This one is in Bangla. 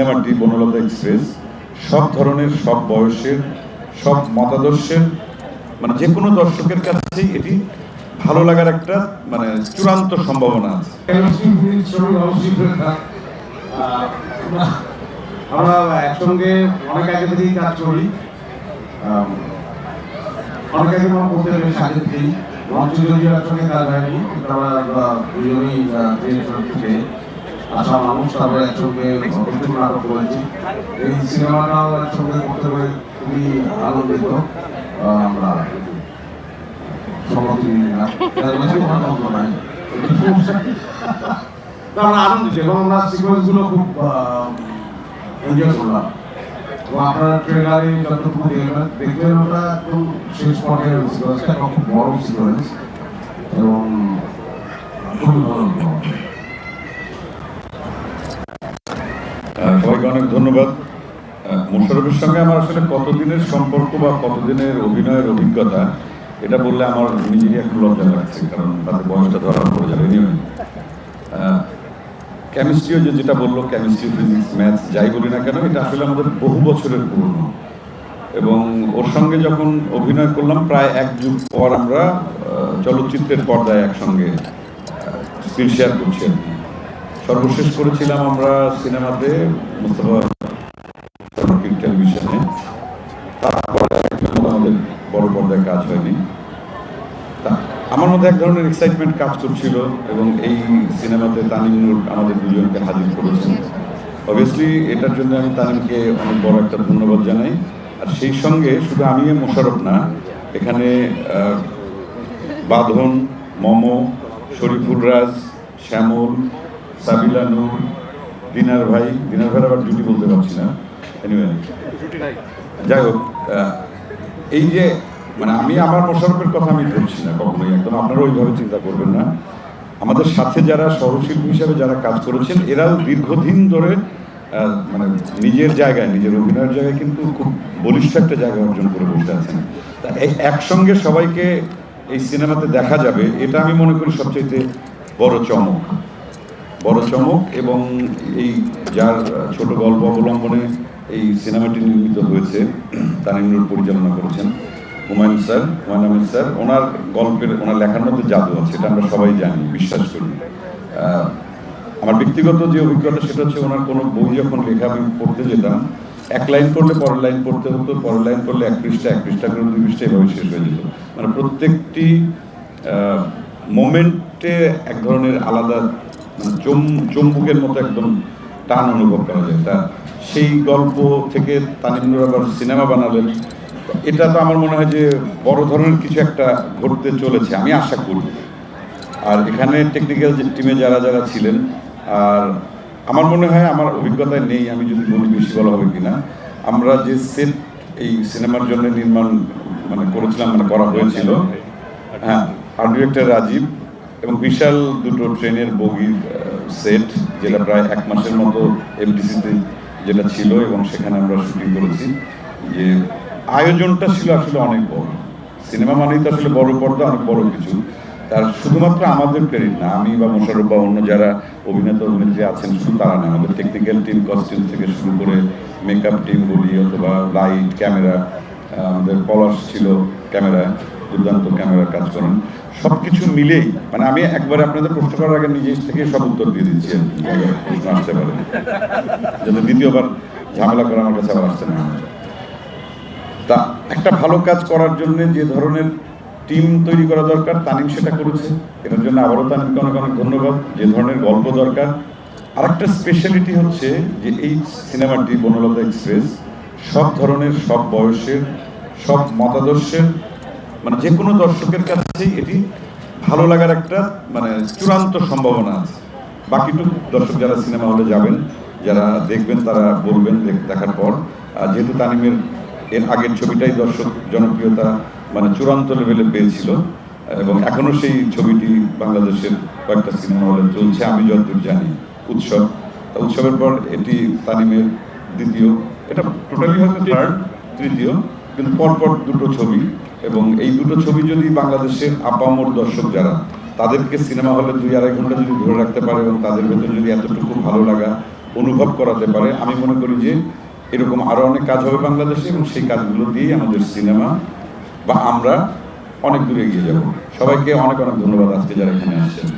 সিনেমাটি বনলতা এক্সপ্রেস সব ধরনের, সব বয়সের, সব মতাদর্শের, মানে যে কোনো দর্শকের কাছেই এটি ভালো লাগার একটা চূড়ান্ত সম্ভাবনা আছে। আমরা একসঙ্গে অনেক আগে থেকেই কাজ করি, অনেক আগে আমার করতে বেশ আগে থেকেই মঞ্চে যদিও একসঙ্গে কাজ হয়নি, কিন্তু আমরা দুজনেই থেকে আসা মানুষ, তারপরে একসঙ্গে প্রচুর নাটক করেছি। এই সিনেমাটাও একসঙ্গে করতে পেরে খুবই আনন্দিত। আমরা সম্মতি নিলাম, আমরা আনন্দিত এবং আমরা সিকোয়েন্সগুলো খুব এনজয় করলাম। এবং আপনারা ট্রেলারে যতটুকু দেখবেন ওটা একদম শেষ পর্যায়ের সিকোয়েন্সটা খুব বড় সিকোয়েন্স এবং খুবই ভালো। সবাইকে অনেক ধন্যবাদ। মোশাররফের সঙ্গে আমার আসলে কতদিনের সম্পর্ক বা কতদিনের অভিনয়ের অভিজ্ঞতা এটা বললে আমার নিজেরই একটু লজ্জা লাগছে, কারণ তাদের বয়সটা ধরা পড়ে যাবে। কেমিস্ট্রিও যেটা বললো, কেমিস্ট্রি, ফিজিক্স, ম্যাথস যাই বলি না কেন, এটা আসলে আমাদের বহু বছরের পুরনো। এবং ওর সঙ্গে যখন অভিনয় করলাম প্রায় এক যুগ পর আমরা চলচ্চিত্রের পর্দায় একসঙ্গে স্ক্রিন শেয়ার করছি আর কি। সর্বশেষ করেছিলাম আমরা সিনেমাতে মুস্তাফা টেলিভিশনে, তারপরে আমাদের বড় পর্দায় কাজ হয়নি। আমার মধ্যে এক ধরনের এক্সাইটমেন্ট কাজ করছিল এবং এই সিনেমাতে তানিম নূর আমাদের দুজনকে হাজির করেছেন। অবভিয়াসলি এটার জন্য আমি তানিমকে অনেক বড় একটা ধন্যবাদ জানাই। আর সেই সঙ্গে শুধু আমি মোশাররফ না, এখানে বাঁধন, মমো, শরীফুল রাজ, শ্যামল, সাবিলা নূর, দিনার ভাই আবার জুটি বলতে পারছি না, যাই হোক, এই যে আমি আমার মোশাররফের কথা আমি বলছি না কখনোই, একদম আপনারা ওইভাবে চিন্তা করবেন না। আমাদের সাথে যারা সহশিল্পী হিসাবে যারা কাজ করেছেন, এরাও দীর্ঘদিন ধরে নিজের জায়গায়, নিজের অভিনয়ের জায়গায় কিন্তু খুব বলিষ্ঠ একটা জায়গা অর্জন করে বসে আছেন। তা এই একসঙ্গে সবাইকে এই সিনেমাতে দেখা যাবে, এটা আমি মনে করি সবচেয়ে বড় চমক। এবং এই যার ছোট গল্প অবলম্বনে এই সিনেমাটি নির্মিত হয়েছে, তানিম নূর পরিচালনা করেছেন, হুমায়ুন আহমেদ স্যার। ওনার লেখার মধ্যে জাদু আছে, এটা আমরা সবাই জানি, বিশ্বাস করি। আমার ব্যক্তিগত যে অভিজ্ঞতা সেটা হচ্ছে, ওনার কোনো বই যখন লেখা আমি পড়তে যেতাম, এক লাইন পড়লে পরের লাইন পড়তে হতো, পরের লাইন পড়লে এক পৃষ্ঠা করে 2 পৃষ্ঠা এভাবে শেষ হয়ে যেত। প্রত্যেকটি মোমেন্টে এক ধরনের আলাদা চুম্বকের মতো একদম টান অনুভব করা যায়। তা সেই গল্প থেকে তানিম নূর আবার সিনেমা বানালেন, এটা তো আমার মনে হয় যে বড় ধরনের কিছু একটা ঘটতে চলেছে, আমি আশা করি। আর এখানে টেকনিক্যাল টিমে যারা ছিলেন, আর আমার মনে হয়, আমার অভিজ্ঞতায় নেই, আমি যদি বলি বেশি বলা হবে কিনা, আমরা যে সেট এই সিনেমার জন্য নির্মাণ করেছিলাম, করা হয়েছিল, হ্যাঁ, আর্ট ডিরেক্টর রাজীব, এবং বিশাল দুটো ট্রেনের বগির সেট, যেটা প্রায় 1 মাসের মতো এমডিসিতে যেটা ছিল, এবং সেখানে আমরা শুটিং করেছি। যে আয়োজনটা ছিল আসলে অনেক বড়। সিনেমা মানেই তো আসলে বড় পর্দা, অনেক বড় কিছু। তার শুধুমাত্র আমাদের ক্রেডিট না, আমি বা মোশাররফ বা অন্য যারা অভিনেত্রী আছেন, শুধু তারা না, আমাদের টেকনিক্যাল টিম, কস্টিউম থেকে শুরু করে মেকআপ টিম বলি, অথবা লাইট, ক্যামেরা, আমাদের পলাশ ছিল ক্যামেরা, দুর্দান্ত ক্যামেরা কাজ করেন, সব কিছু মিলেই আমি একবার আপনাদের প্রশ্ন করার আগে নিজে থেকে সব উত্তর দিয়ে দিচ্ছি, প্রশ্ন আসতে পারে, যেন দ্বিতীয়বার ঝামেলা করে আমার কাছে আবার আসতে না। তা একটা ভালো কাজ করার জন্য যে ধরনের টিম তৈরি করা দরকার, তানিম সেটা করেছে। এটার জন্য আবারও তানিমকে অনেক ধন্যবাদ। যে ধরনের গল্প দরকার, আর একটা স্পেশালিটি হচ্ছে যে এই সিনেমাটি বনলতা এক্সপ্রেস সব ধরনের, সব বয়সের, সব মতাদর্শের, যে কোনো দর্শকের কাছেই এটি ভালো লাগার একটা চূড়ান্ত সম্ভাবনা আছে। বাকিটুকু দর্শক যারা সিনেমা হলে যাবেন, যারা দেখবেন, তারা বলবেন দেখার পর। যেহেতু তানিমের এর আগের ছবিটাই দর্শক জনপ্রিয়তা চূড়ান্ত লেভেলে পেয়েছিল, এবং এখনো সেই ছবিটি বাংলাদেশের কয়েকটা সিনেমা হলে চলছে, আমি যতদূর জানি। উৎসবের পর এটি তানিমের দ্বিতীয়, এটা টোটালি হয়তো তৃতীয়, কিন্তু পরপর দুটো ছবি। এবং এই দুটো ছবি যদি বাংলাদেশের আপামর দর্শক যারা, তাদেরকে সিনেমা হলে 2-2.5 ঘন্টা যদি ধরে রাখতে পারে, এবং তাদের ভেতর যদি এতটুকু ভালো লাগা অনুভব করাতে পারে। আমি মনে করি যে এরকম আরও অনেক কাজ হবে বাংলাদেশে, এবং সেই কাজগুলো দিয়েই আমাদের সিনেমা বা আমরা অনেক দূরে এগিয়ে যাব। সবাইকে অনেক অনেক ধন্যবাদ আজকে যারা এখানে আসছেন।